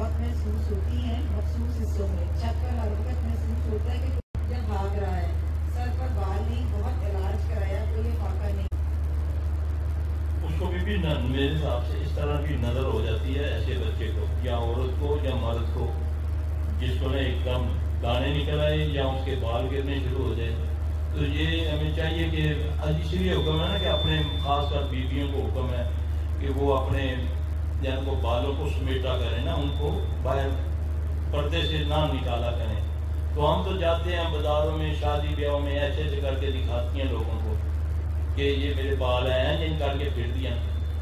बहुत महसूस होती हैं मखसूस हिस्सों में। छत पर हरकत महसूस होता है कि जब भाग रहा है। सर पर बाल नहीं, बहुत इलाज कराया तो ये फाका नहीं। उसको भी मेरे हिसाब से इस तरह की नजर हो जाती है ऐसे बच्चे को या औरत को या मर्द को जिसको ना एकदम दाने निकल आए या उसके बाल गिरने शुरू हो जाए। तो ये हमें चाहिए कि इसलिए हुक्म है ना कि अपने खासकर बीवियों को हुक्म है कि वो अपने जिनको बालों को समेटा करें ना, उनको बाहर पर्दे से ना निकाला करें। तो हम तो जाते हैं बाजारों में, शादी ब्याह में ऐसे ऐसे करके दिखाती हैं लोगों को कि ये मेरे बाल हैं, जिन करके फिर दिया।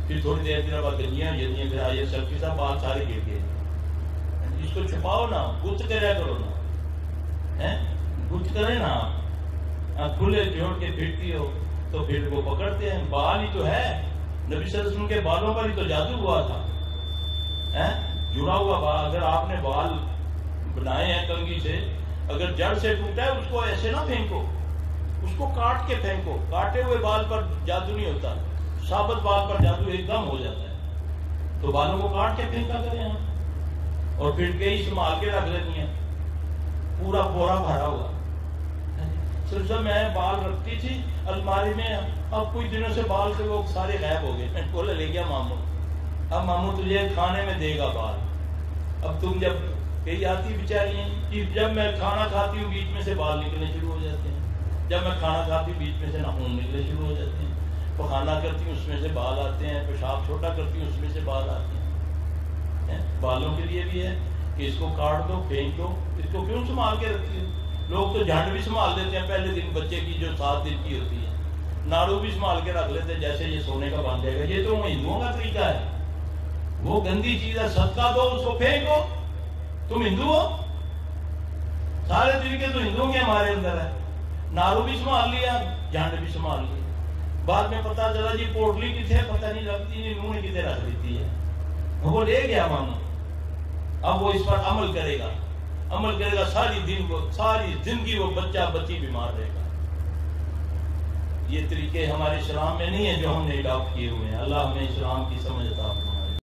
फिर थोड़ी देर के बाद गंजियाँ हो जाती हैं, फिर आइए सबके साथ बाल सारे गिर गए। इसको छुपाओ ना, गुप्त करा करो ना, है गुप्त करे ना। खुले जोड़ के फिरती हो तो फिर वो पकड़ते हैं। बाल ही तो है, नबी सल्लल्लाहु अलैहि वसल्लम के बालों पर ही तो जादू हुआ था, है जुड़ा हुआ बाल। अगर आपने बाल बनाए हैं कंघी से, अगर जड़ से टूटा है उसको ऐसे ना फेंको, उसको काट के फेंको। काटे हुए बाल पर जादू नहीं होता, साबुत बाल पर जादू एकदम हो जाता है। तो बालों को काट के फेंका करें आप, और फिर कई संभाल के रख लेती हैं, पूरा बोरा भरा हुआ। सिर्फ मैं बाल रखती थी अलमारी में, अब कुछ दिनों से बाल से वो सारे गायब हो गए। मैं बोले ले गया मामू, अब मामू तुझे खाने में देगा बाल। अब तुम जब कही आती बेचारी कि जब मैं खाना खाती हूँ बीच में से बाल निकलने शुरू हो जाते हैं, जब मैं खाना खाती हूँ बीच में से नाखून निकलने शुरू हो जाते हैं, पखाना करती हूँ उसमें से बाल आते हैं, पेशाब छोटा करती हूँ उसमें से बाल आते हैं। बालों के लिए भी है कि इसको काट दो, फेंक दो, इसको क्यों संभाल के रखती हो। लोग तो झंड भी संभाल देते हैं पहले दिन बच्चे की जो 7 दिन की होती है, नाड़ू भी संभाल के रख लेते हैं जैसे ये सोने का बन जाएगा। ये तो हिंदुओं का तरीका है, वो गंदी चीज है, सदका दो उसको फेंको। तुम हिंदू हो, सारे तरीके तो हिंदुओं के हमारे अंदर है। नाड़ू भी संभाल लिया, झंड भी संभाल लिया, बाद में पता चला जी पोटली कितने पता नहीं लगती, मुंह ने कितने रख देती है। वो ले गया मानो, अब वो इस पर अमल करेगा, सारी जिंदगी वो बच्चा बच्ची बीमार रहेगा। ये तरीके हमारे इस्लाम में नहीं है जो हमने अडॉप्ट किए हुए हैं। अल्लाह हमें इस्लाम की समझ अता फरमाए।